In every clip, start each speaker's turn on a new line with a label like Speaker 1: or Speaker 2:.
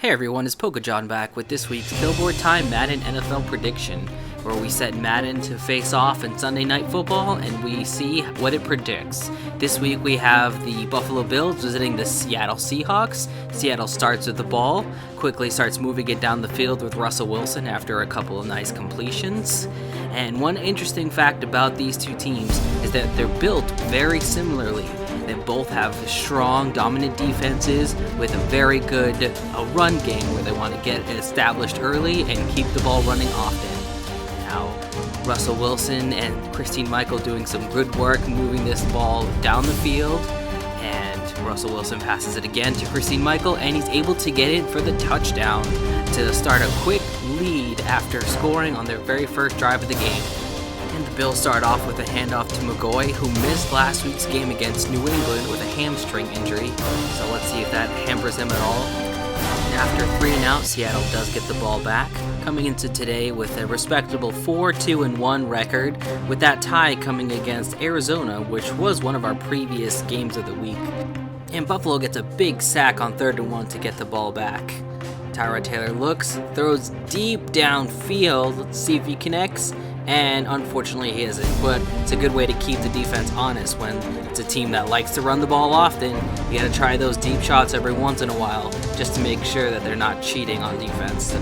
Speaker 1: Hey everyone, it's PokeJohn back with this week's Billboard Time Madden NFL prediction, where we set Madden to face off in Sunday Night Football and we see what it predicts. This week we have the Buffalo Bills visiting the Seattle Seahawks. Seattle starts with the ball, quickly starts moving it down the field with Russell Wilson after a couple of nice completions. And one interesting fact about these two teams is that they're built very similarly. They both have strong, dominant defenses with a very good run game where they want to get it established early and keep the ball running often. Now, Russell Wilson and Christine Michael doing some good work moving this ball down the field. And Russell Wilson passes it again to Christine Michael, and he's able to get it for the touchdown to start a quick lead after scoring on their very first drive of the game. And the Bills start off with a handoff to McCoy, who missed last week's game against New England with a hamstring injury. So let's see if that hampers him at all. And after 3 and out, Seattle does get the ball back, coming into today with a respectable 4-2-1 record, with that tie coming against Arizona, which was one of our previous games of the week. And Buffalo gets a big sack on 3rd and 1 to get the ball back. Tyrod Taylor looks, throws deep downfield. Let's see if he connects. And unfortunately he isn't, but it's a good way to keep the defense honest when it's a team that likes to run the ball often. You gotta try those deep shots every once in a while just to make sure that they're not cheating on defense.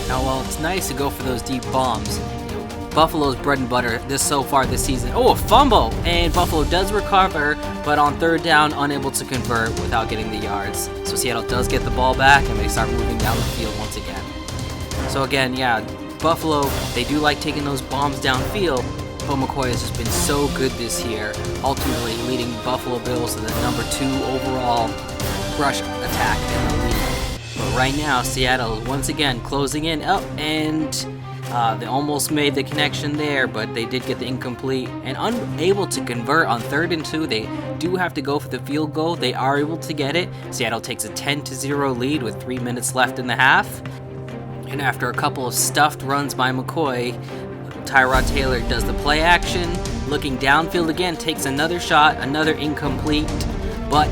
Speaker 1: Now, while it's nice to go for those deep bombs, Buffalo's bread and butter so far this season. Oh, a fumble! And Buffalo does recover, but on 3rd down, unable to convert without getting the yards. So Seattle does get the ball back, and they start moving down the field once again. So again, Buffalo, they do like taking those bombs downfield, but McCoy has just been so good this year, ultimately leading Buffalo Bills to the number 2 overall rush attack in the league. But right now, Seattle once again closing in, and they almost made the connection there, but they did get the incomplete, and unable to convert on 3rd and 2. They do have to go for the field goal. They are able to get it. Seattle takes a 10-0 lead with 3 minutes left in the half. And after a couple of stuffed runs by McCoy, Tyrod Taylor does the play action, looking downfield again, takes another shot, another incomplete. But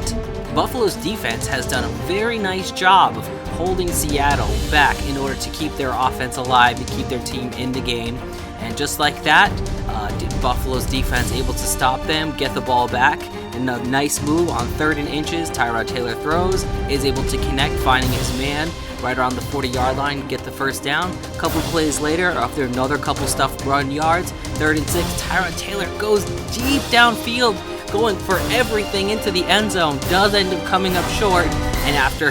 Speaker 1: Buffalo's defense has done a very nice job of holding Seattle back in order to keep their offense alive and keep their team in the game. And just like that, Buffalo's defense able to stop them, get the ball back. And a nice move on 3rd and inches, Tyrod Taylor throws, is able to connect, finding his man right around the 40-yard line, get the first down. A couple plays later, after another couple stuffed run yards, 3rd and 6, Tyrod Taylor goes deep downfield, going for everything into the end zone, does end up coming up short, and after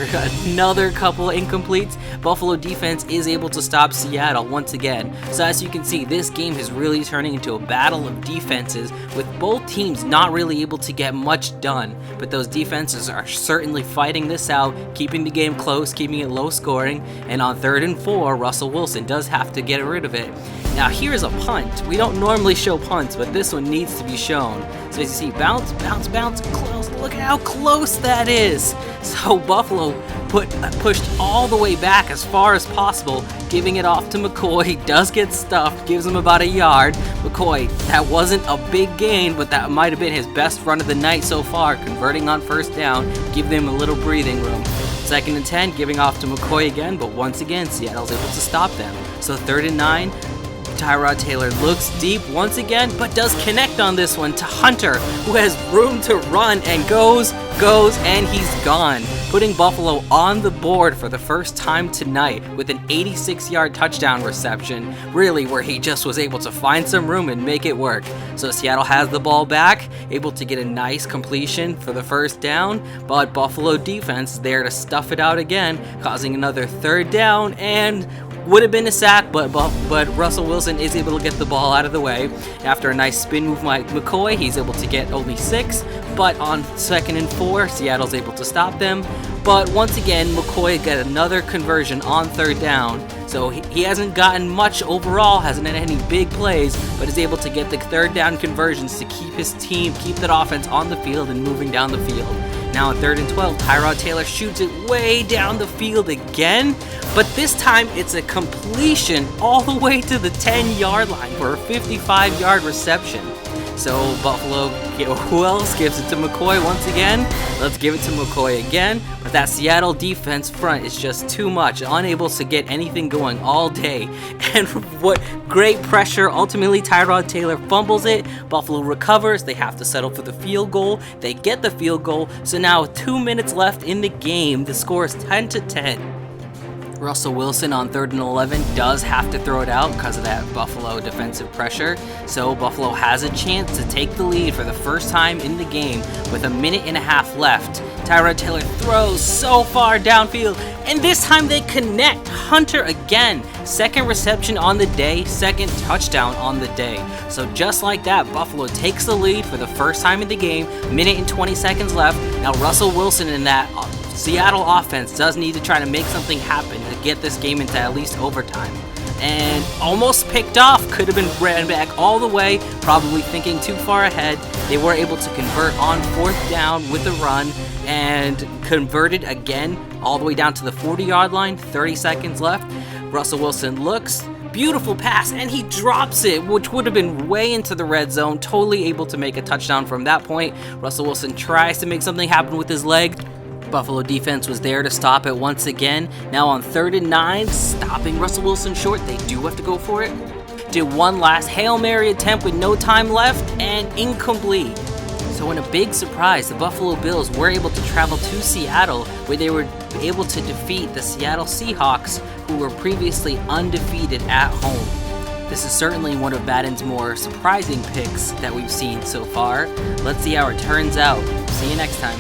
Speaker 1: another couple incompletes, Buffalo defense is able to stop Seattle once again. So as you can see, this game is really turning into a battle of defenses, with both teams not really able to get much done, but those defenses are certainly fighting this out, keeping the game close, keeping it low scoring, and on 3rd and 4, Russell Wilson does have to get rid of it. Now here's a punt. We don't normally show punts, but this one needs to be shown. So as you see, bounce, bounce, bounce, close. Look at how close that is. So Buffalo pushed all the way back as far as possible, giving it off to McCoy. Does get stuffed, gives him about a yard. McCoy, that wasn't a big gain, but that might have been his best run of the night so far, converting on 1st down, give them a little breathing room. 2nd and 10, giving off to McCoy again, but once again, Seattle's able to stop them. So 3rd and 9, Tyrod Taylor looks deep once again, but does connect on this one to Hunter, who has room to run and goes, and he's gone, putting Buffalo on the board for the first time tonight with an 86-yard touchdown reception, really where he just was able to find some room and make it work. So Seattle has the ball back, able to get a nice completion for the 1st down, but Buffalo defense there to stuff it out again, causing another 3rd down, and would have been a sack, but Russell Wilson is able to get the ball out of the way. After a nice spin move by McCoy, he's able to get only 6, but on 2nd and 4, Seattle's able to stop them. But once again, McCoy got another conversion on 3rd down. So he hasn't gotten much overall, hasn't had any big plays, but is able to get the 3rd down conversions to keep his team, keep that offense on the field and moving down the field. Now on 3rd and 12, Tyrod Taylor shoots it way down the field again, but this time it's a completion all the way to the 10-yard line for a 55-yard reception. So Buffalo, who else gives it to McCoy once again? Let's give it to McCoy again. But that Seattle defense front is just too much, unable to get anything going all day. And what great pressure, ultimately Tyrod Taylor fumbles it, Buffalo recovers, they have to settle for the field goal, they get the field goal, so now with 2 minutes left in the game, the score is 10-10. Russell Wilson on 3rd and 11 does have to throw it out because of that Buffalo defensive pressure. So Buffalo has a chance to take the lead for the first time in the game with 1.5 minutes left. Tyrod Taylor throws so far downfield, and this time they connect. Hunter again. Second reception on the day, second touchdown on the day. So just like that, Buffalo takes the lead for the first time in the game. 1 minute and 20 seconds left. Now Russell Wilson in that Seattle offense does need to try to make something happen to get this game into at least overtime. And almost picked off, could have been ran back all the way, probably thinking too far ahead. They were able to convert on 4th down with a run and converted again all the way down to the 40-yard line, 30 seconds left. Russell Wilson looks, beautiful pass, and he drops it, which would have been way into the red zone, totally able to make a touchdown from that point. Russell Wilson tries to make something happen with his leg. Buffalo defense was there to stop it once again. Now on 3rd and 9, stopping Russell Wilson short. They do have to go for it. Did one last Hail Mary attempt with no time left and incomplete. So in a big surprise, the Buffalo Bills were able to travel to Seattle, where they were able to defeat the Seattle Seahawks, who were previously undefeated at home. This is certainly one of Madden's more surprising picks that we've seen so far. Let's see how it turns out. See you next time.